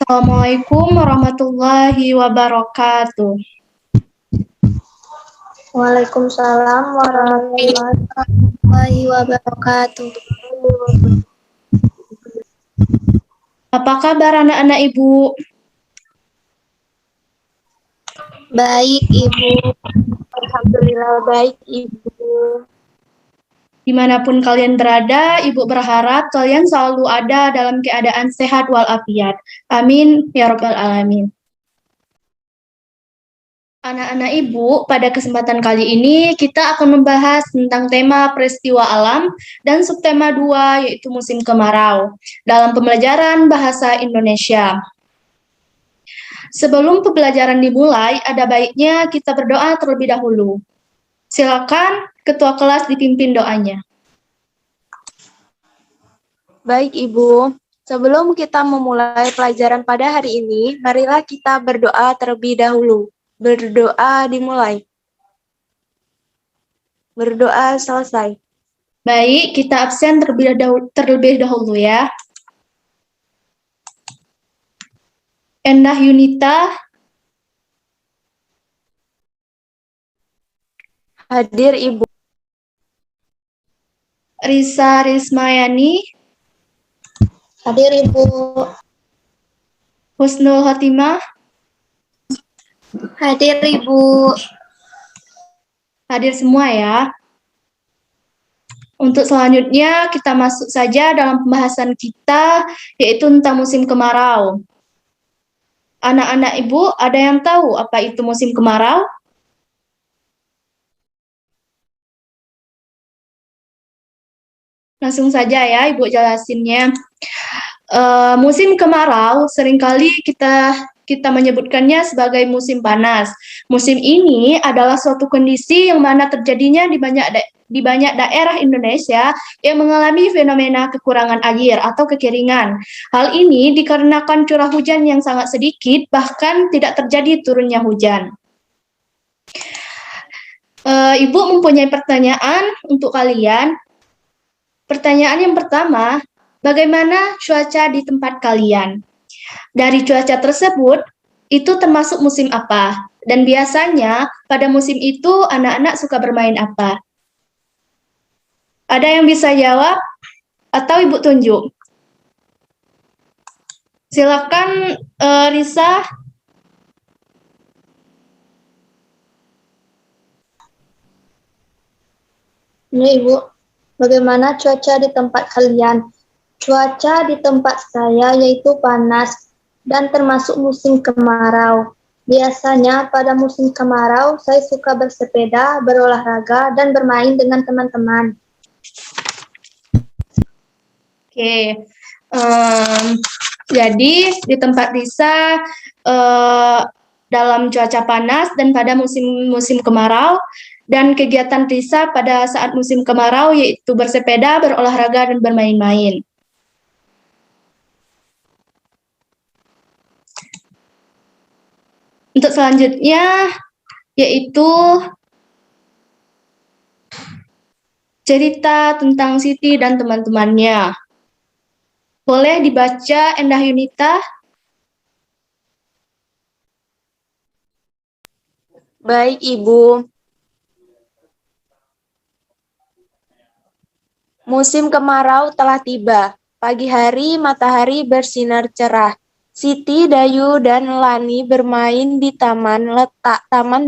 Assalamualaikum warahmatullahi wabarakatuh. Waalaikumsalam warahmatullahi wabarakatuh. Apa kabar anak-anak Ibu? Baik, Ibu. Alhamdulillah baik, Ibu. Dimanapun kalian berada, Ibu berharap kalian selalu ada dalam keadaan sehat walafiat. Amin ya Rabbal Alamin. Anak-anak Ibu, pada kesempatan kali ini kita akan membahas tentang tema peristiwa alam dan subtema 2 yaitu musim kemarau dalam pembelajaran bahasa Indonesia. Sebelum pembelajaran dimulai, ada baiknya kita berdoa terlebih dahulu. Silakan ketua kelas dipimpin doanya. Baik, Ibu. Sebelum kita memulai pelajaran pada hari ini, marilah kita berdoa terlebih dahulu. Berdoa dimulai. Berdoa selesai. Baik, kita absen terlebih dahulu ya. Endah Yunita. Hadir, Ibu. Risa Rismayani. Hadir, Ibu. Husnul Khotimah. Hadir, Ibu. Hadir semua ya. Untuk selanjutnya kita masuk saja dalam pembahasan kita yaitu tentang musim kemarau. Anak-anak Ibu, ada yang tahu apa itu musim kemarau? Langsung saja ya Ibu jelasinnya. Musim kemarau seringkali kita menyebutkannya sebagai musim panas. Musim ini adalah suatu kondisi yang mana terjadinya di banyak daerah Indonesia yang mengalami fenomena kekurangan air atau kekeringan. Hal ini dikarenakan curah hujan yang sangat sedikit, bahkan tidak terjadi turunnya hujan. Ibu mempunyai pertanyaan untuk kalian. Pertanyaan yang pertama, bagaimana cuaca di tempat kalian? Dari cuaca tersebut, itu termasuk musim apa? Dan biasanya pada musim itu anak-anak suka bermain apa? Ada yang bisa jawab? Atau Ibu tunjuk? Silakan Risa. Ini, Ibu. Bagaimana cuaca di tempat kalian? Cuaca di tempat saya yaitu panas dan termasuk musim kemarau. Biasanya pada musim kemarau saya suka bersepeda, berolahraga, dan bermain dengan teman-teman. Oke, jadi di tempat Risa dalam cuaca panas dan pada musim kemarau, dan kegiatan Risa pada saat musim kemarau yaitu bersepeda, berolahraga, dan bermain-main. Untuk selanjutnya yaitu cerita tentang Siti dan teman-temannya. Boleh dibaca Endah Yunita? Baik, Ibu. Musim kemarau telah tiba. Pagi hari matahari bersinar cerah. Siti, Dayu, dan Lani bermain di taman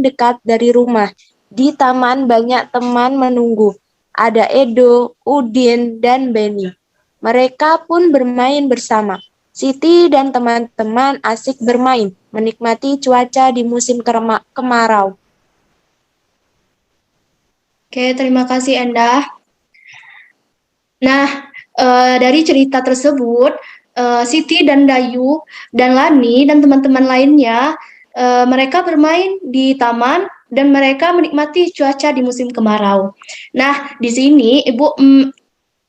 dekat dari rumah. Di taman banyak teman menunggu. Ada Edo, Udin, dan Beni. Mereka pun bermain bersama. Siti dan teman-teman asik bermain, menikmati cuaca di musim kemarau. Oke, terima kasih Endah. Nah, dari cerita tersebut, Siti dan Dayu dan Lani dan teman-teman lainnya, mereka bermain di taman dan mereka menikmati cuaca di musim kemarau. Nah, di sini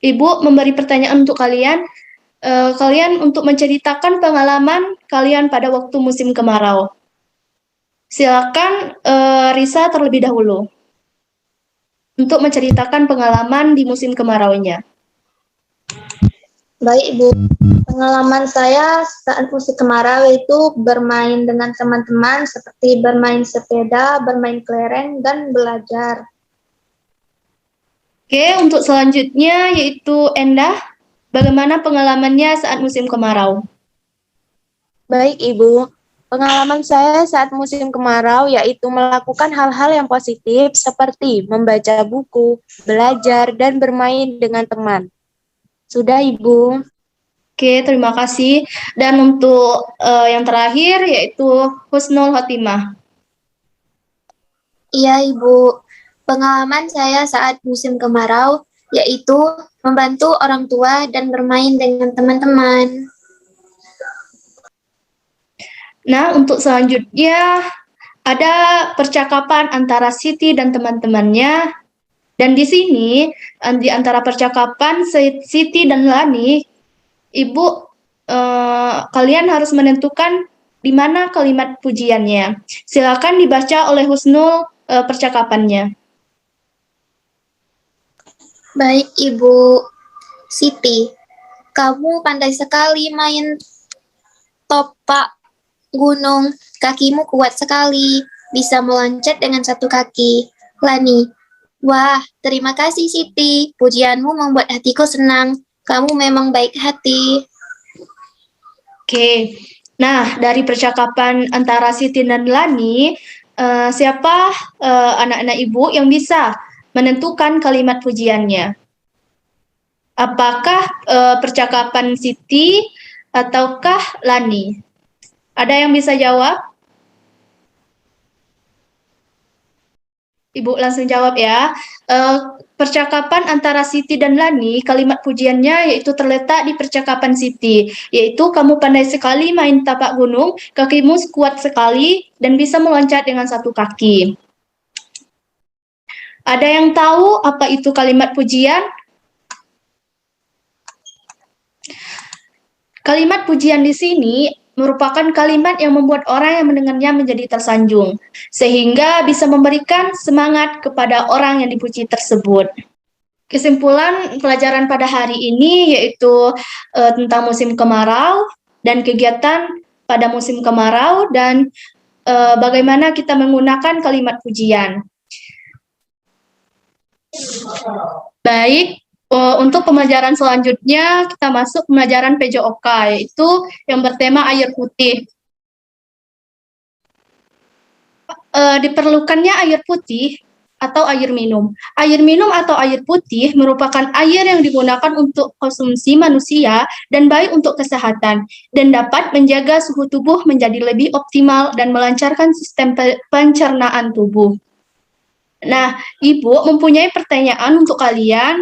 Ibu memberi pertanyaan untuk kalian, kalian untuk menceritakan pengalaman kalian pada waktu musim kemarau. Silakan Risa terlebih dahulu untuk menceritakan pengalaman di musim kemaraunya. Baik, Ibu. Pengalaman saya saat musim kemarau itu bermain dengan teman-teman seperti bermain sepeda, bermain kelereng, dan belajar. Oke, untuk selanjutnya yaitu Endah. Bagaimana pengalamannya saat musim kemarau? Baik, Ibu. Pengalaman saya saat musim kemarau yaitu melakukan hal-hal yang positif seperti membaca buku, belajar, dan bermain dengan teman. Sudah, Ibu. Oke, terima kasih. Dan untuk yang terakhir yaitu Husnul Khotimah. Iya, Ibu. Pengalaman saya saat musim kemarau yaitu membantu orang tua dan bermain dengan teman-teman. Nah, untuk selanjutnya ada percakapan antara Siti dan teman-temannya. Dan di sini, di antara percakapan Siti dan Lani, Ibu, kalian harus menentukan di mana kalimat pujiannya. Silakan dibaca oleh Husnul percakapannya. Baik, Ibu Siti. Kamu pandai sekali main topak gunung. Kakimu kuat sekali. Bisa meloncat dengan satu kaki. Lani. Wah, terima kasih Siti. Pujianmu membuat hatiku senang. Kamu memang baik hati. Oke. Nah, dari percakapan antara Siti dan Lani, siapa anak-anak Ibu yang bisa menentukan kalimat pujiannya? Apakah percakapan Siti ataukah Lani? Ada yang bisa jawab? Ibu langsung jawab ya. Percakapan antara Siti dan Lani, kalimat pujiannya yaitu terletak di percakapan Siti, yaitu kamu pandai sekali main tapak gunung, kakimu kuat sekali, dan bisa meloncat dengan satu kaki. Ada yang tahu apa itu kalimat pujian? Kalimat pujian di sini merupakan kalimat yang membuat orang yang mendengarnya menjadi tersanjung, sehingga bisa memberikan semangat kepada orang yang dipuji tersebut. Kesimpulan pelajaran pada hari ini yaitu tentang musim kemarau dan kegiatan pada musim kemarau dan bagaimana kita menggunakan kalimat pujian. Baik, untuk pembelajaran selanjutnya kita masuk pembelajaran PJOK yaitu yang bertema air putih. Diperlukannya air putih atau air minum. Air minum atau air putih merupakan air yang digunakan untuk konsumsi manusia dan baik untuk kesehatan dan dapat menjaga suhu tubuh menjadi lebih optimal dan melancarkan sistem pencernaan tubuh. Nah, Ibu mempunyai pertanyaan untuk kalian.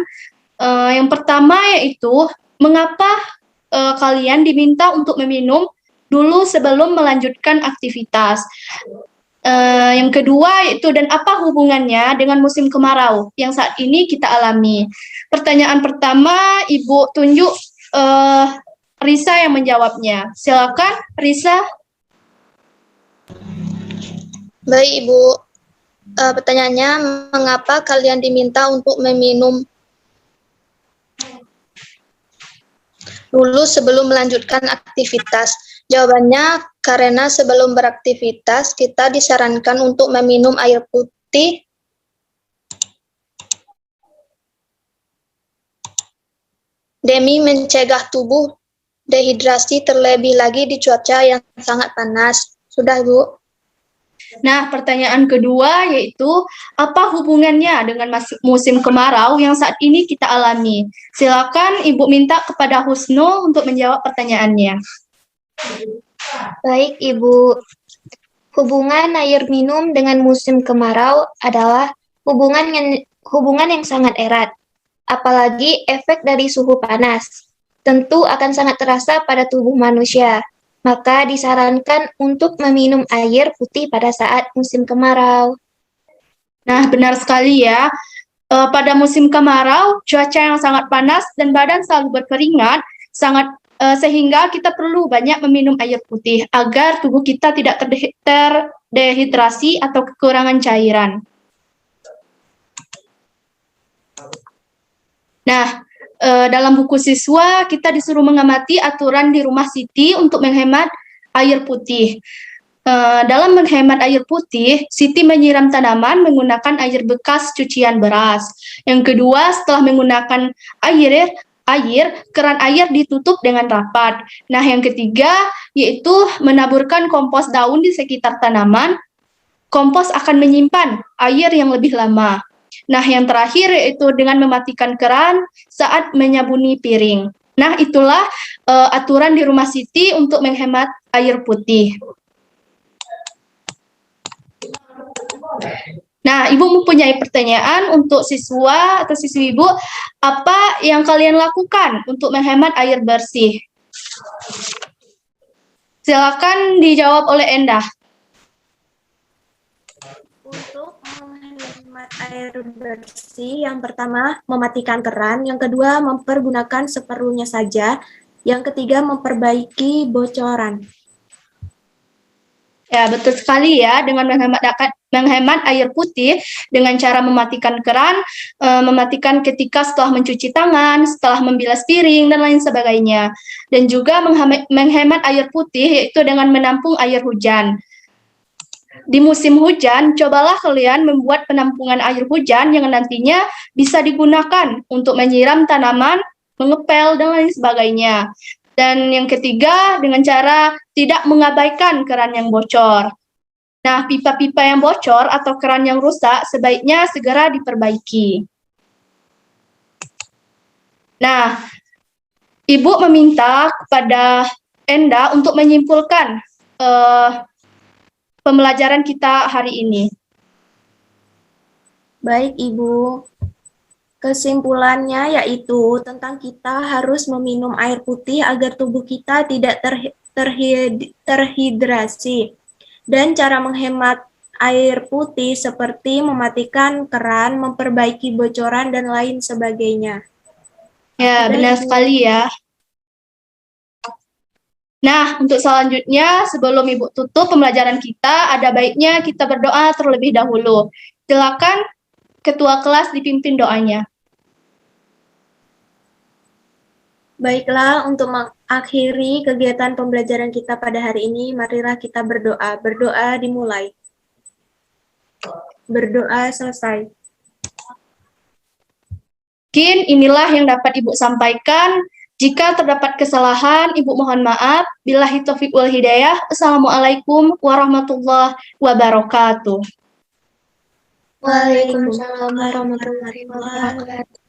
Yang pertama yaitu, mengapa kalian diminta untuk meminum dulu sebelum melanjutkan aktivitas? Yang kedua yaitu, dan apa hubungannya dengan musim kemarau yang saat ini kita alami? Pertanyaan pertama, Ibu tunjuk Risa yang menjawabnya. Silakan, Risa. Baik, Ibu. Pertanyaannya, mengapa kalian diminta untuk meminum dulu sebelum melanjutkan aktivitas? Jawabannya, karena sebelum beraktivitas, kita disarankan untuk meminum air putih demi mencegah tubuh dehidrasi terlebih lagi di cuaca yang sangat panas. Sudah, Bu. Nah, pertanyaan kedua yaitu, apa hubungannya dengan musim kemarau yang saat ini kita alami? Silakan Ibu minta kepada Husnul untuk menjawab pertanyaannya. Baik, Ibu. Hubungan air minum dengan musim kemarau adalah hubungan yang sangat erat. Apalagi efek dari suhu panas. Tentu akan sangat terasa pada tubuh manusia. Maka disarankan untuk meminum air putih pada saat musim kemarau. Nah, benar sekali ya. Pada musim kemarau, cuaca yang sangat panas dan badan selalu berkeringat, sehingga kita perlu banyak meminum air putih agar tubuh kita tidak terdehidrasi atau kekurangan cairan. Nah, dalam buku siswa kita disuruh mengamati aturan di rumah Siti untuk menghemat air putih. Dalam menghemat air putih, Siti menyiram tanaman menggunakan air bekas cucian beras. Yang kedua, setelah menggunakan air, keran air ditutup dengan rapat. Nah, yang ketiga yaitu menaburkan kompos daun di sekitar tanaman. Kompos akan menyimpan air yang lebih lama. Nah, yang terakhir yaitu dengan mematikan keran saat menyabuni piring. Nah, itulah aturan di rumah Siti untuk menghemat air putih. Nah, Ibu mempunyai pertanyaan untuk siswa atau siswi Ibu, apa yang kalian lakukan untuk menghemat air bersih? Silakan dijawab oleh Endah. Untuk menghemat air bersih, yang pertama mematikan keran, yang kedua mempergunakan seperlunya saja, yang ketiga memperbaiki bocoran. Ya, betul sekali ya, dengan menghemat air putih dengan cara mematikan keran, mematikan ketika setelah mencuci tangan, setelah membilas piring, dan lain sebagainya. Dan juga menghemat air putih yaitu dengan menampung air hujan. Di musim hujan, cobalah kalian membuat penampungan air hujan yang nantinya bisa digunakan untuk menyiram tanaman, mengepel, dan lain sebagainya. Dan yang ketiga, dengan cara tidak mengabaikan keran yang bocor. Nah, pipa-pipa yang bocor atau keran yang rusak sebaiknya segera diperbaiki. Nah, Ibu meminta kepada Enda untuk menyimpulkan pembelajaran kita hari ini. Baik, Ibu. Kesimpulannya yaitu tentang kita harus meminum air putih agar tubuh kita tidak terhidrasi. Dan cara menghemat air putih seperti mematikan keran, memperbaiki bocoran, dan lain sebagainya. Ya, benar sekali ya. Nah, untuk selanjutnya, sebelum Ibu tutup pembelajaran kita, ada baiknya kita berdoa terlebih dahulu. Silakan Ketua kelas dipimpin doanya. Baiklah, untuk mengakhiri kegiatan pembelajaran kita pada hari ini, marilah kita berdoa. Berdoa dimulai. Berdoa selesai. Mungkin inilah yang dapat Ibu sampaikan. Jika terdapat kesalahan, Ibu mohon maaf. Billahi taufiq wal hidayah. Assalamualaikum warahmatullahi wabarakatuh. Waalaikumsalam warahmatullahi wabarakatuh.